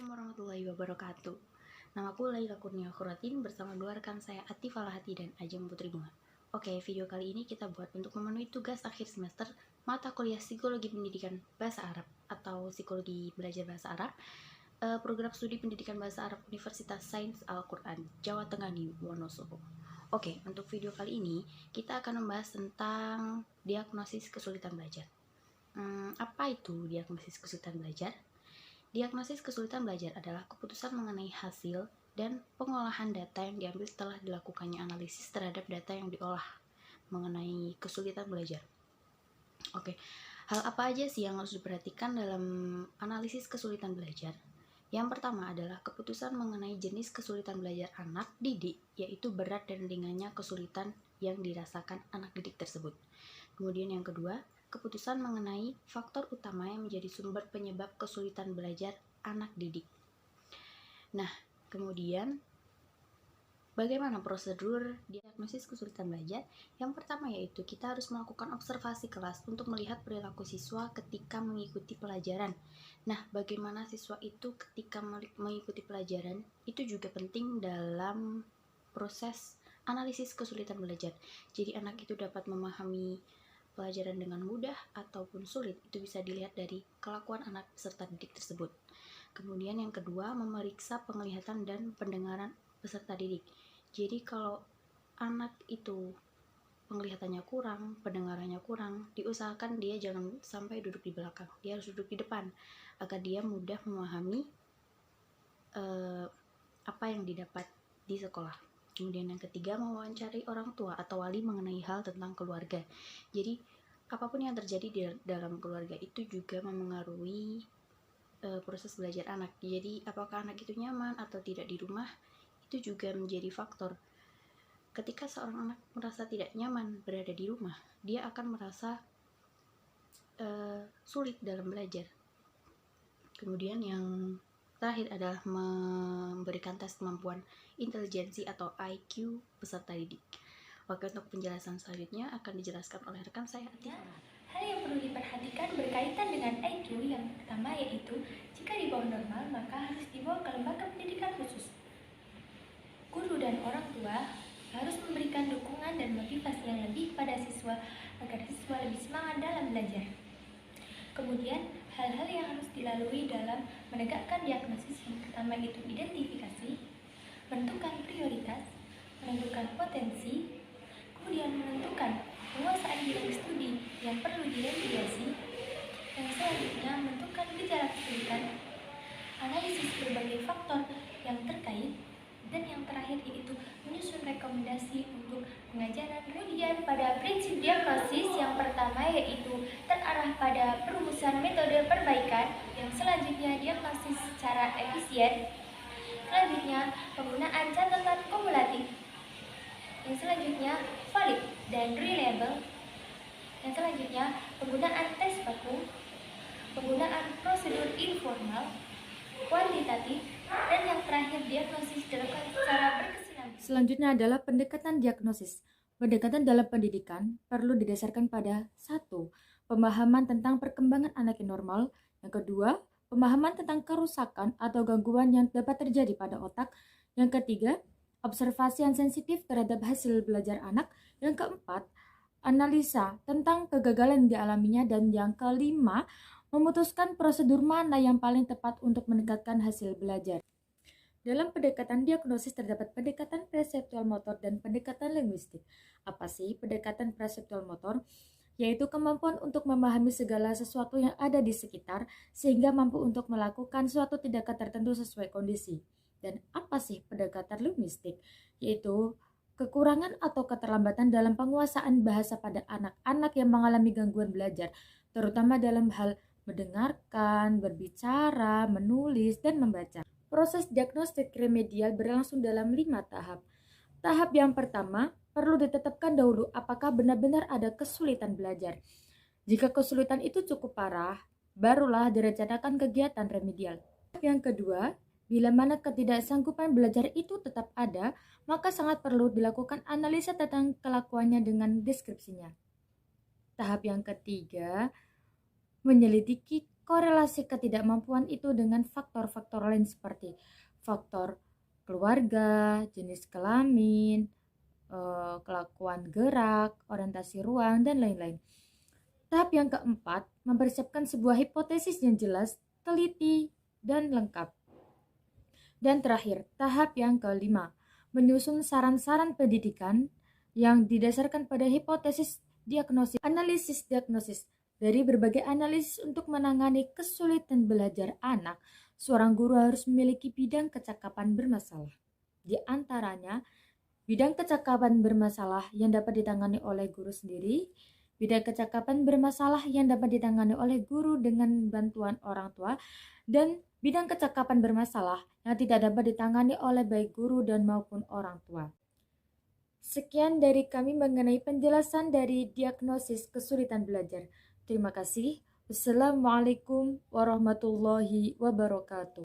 Assalamualaikum warahmatullahi wabarakatuh. Namaku Laila Kurnia Khuratin bersama dua rekan saya Atif Alhati dan Ajeng Putri Bunga. Oke, video kali ini kita buat untuk memenuhi tugas akhir semester mata kuliah Psikologi Pendidikan Bahasa Arab atau Psikologi Belajar Bahasa Arab, program studi pendidikan bahasa Arab Universitas Sains Al-Quran Jawa Tengah di Wonosobo. Oke, untuk video kali ini kita akan membahas tentang diagnosis kesulitan belajar. Apa itu diagnosis kesulitan belajar? Diagnosis kesulitan belajar adalah keputusan mengenai hasil dan pengolahan data yang diambil setelah dilakukannya analisis terhadap data yang diolah mengenai kesulitan belajar. Oke, hal apa aja sih yang harus diperhatikan dalam analisis kesulitan belajar? Yang pertama adalah keputusan mengenai jenis kesulitan belajar anak didik, yaitu berat dan ringannya kesulitan yang dirasakan anak didik tersebut. Kemudian yang kedua, keputusan mengenai faktor utama yang menjadi sumber penyebab kesulitan belajar anak didik. Nah, kemudian bagaimana prosedur diagnosis kesulitan belajar? Yang pertama yaitu kita harus melakukan observasi kelas untuk melihat perilaku siswa ketika mengikuti pelajaran. Nah, bagaimana siswa itu ketika mengikuti pelajaran itu juga penting dalam proses analisis kesulitan belajar. Jadi anak itu dapat memahami pelajaran dengan mudah ataupun sulit, itu bisa dilihat dari kelakuan anak peserta didik tersebut. Kemudian yang kedua, memeriksa penglihatan dan pendengaran peserta didik. Jadi kalau anak itu penglihatannya kurang, pendengarannya kurang, diusahakan dia jangan sampai duduk di belakang, dia harus duduk di depan agar dia mudah memahami apa yang didapat di sekolah. Kemudian yang ketiga, mewawancari orang tua atau wali mengenai hal tentang keluarga. Jadi apapun yang terjadi di dalam keluarga itu juga memengaruhi proses belajar anak. Jadi apakah anak itu nyaman atau tidak di rumah itu juga menjadi faktor. Ketika seorang anak merasa tidak nyaman berada di rumah, dia akan merasa sulit dalam belajar. Kemudian yang terakhir adalah memberikan tes kemampuan intelijensi atau IQ peserta didik. Oke, untuk penjelasan selanjutnya akan dijelaskan oleh rekan saya Atif. Hal yang perlu diperhatikan berkaitan dengan IQ yang pertama yaitu jika di bawah normal maka harus dibawa ke lembaga pendidikan khusus. Guru dan orang tua harus memberikan dukungan dan motivasi yang lebih pada siswa agar siswa lebih semangat dalam belajar. Kemudian, hal-hal yang harus dilalui dalam menegakkan diagnosis yang pertama itu identifikasi, menentukan prioritas, menentukan potensi, kemudian menentukan penguasaan bidang studi yang perlu diremediasi, yang selanjutnya menentukan gejala kesulitan, analisis berbagai faktor yang terkait, dan yang terakhir yaitu menyusun rekomendasi untuk pengajaran. Kemudian pada prinsip diagnosis yang pertama yaitu terarah pada perumusan metode perbaikan, yang selanjutnya diagnosis secara efisien, selanjutnya penggunaan catatan kumulatif, yang selanjutnya valid dan reliable, yang selanjutnya penggunaan tes baku, penggunaan prosedur informal, kuantitatif, dan yang terakhir diagnosis dilakukan secara berkesinambungan. Selanjutnya adalah pendekatan diagnosis. Pendekatan dalam pendidikan perlu didasarkan pada 1. Pemahaman tentang perkembangan anak yang normal. Yang kedua, pemahaman tentang kerusakan atau gangguan yang dapat terjadi pada otak. Yang ketiga, observasi yang sensitif terhadap hasil belajar anak. Yang keempat, analisa tentang kegagalan yang dialaminya. Dan yang kelima, memutuskan prosedur mana yang paling tepat untuk meningkatkan hasil belajar. Dalam pendekatan diagnosis terdapat pendekatan perseptual motor dan pendekatan linguistik. Apa sih pendekatan perseptual motor? Yaitu kemampuan untuk memahami segala sesuatu yang ada di sekitar sehingga mampu untuk melakukan suatu tindakan tertentu sesuai kondisi. Dan apa sih pendekatan linguistik? Yaitu kekurangan atau keterlambatan dalam penguasaan bahasa pada anak-anak yang mengalami gangguan belajar, terutama dalam hal mendengarkan, berbicara, menulis, dan membaca. Proses diagnostik remedial berlangsung dalam 5 tahap. Tahap yang pertama, perlu ditetapkan dahulu apakah benar-benar ada kesulitan belajar. Jika kesulitan itu cukup parah, barulah direncanakan kegiatan remedial. Yang kedua, bila mana ketidaksanggupan belajar itu tetap ada, maka sangat perlu dilakukan analisa tentang kelakuannya dengan deskripsinya. Tahap yang ketiga, menyelidiki korelasi ketidakmampuan itu dengan faktor-faktor lain seperti faktor keluarga, jenis kelamin, kelakuan gerak, orientasi ruang, dan lain-lain. Tahap yang keempat, mempersiapkan sebuah hipotesis yang jelas, teliti, dan lengkap. Dan terakhir, tahap yang kelima, menyusun saran-saran pendidikan yang didasarkan pada hipotesis diagnosis, analisis diagnosis. Dari berbagai analisis untuk menangani kesulitan belajar anak, seorang guru harus memiliki bidang kecakapan bermasalah. Di antaranya, bidang kecakapan bermasalah yang dapat ditangani oleh guru sendiri, bidang kecakapan bermasalah yang dapat ditangani oleh guru dengan bantuan orang tua, dan bidang kecakapan bermasalah yang tidak dapat ditangani oleh baik guru dan maupun orang tua. Sekian dari kami mengenai penjelasan dari diagnosis kesulitan belajar. Terima kasih. Wassalamualaikum warahmatullahi wabarakatuh.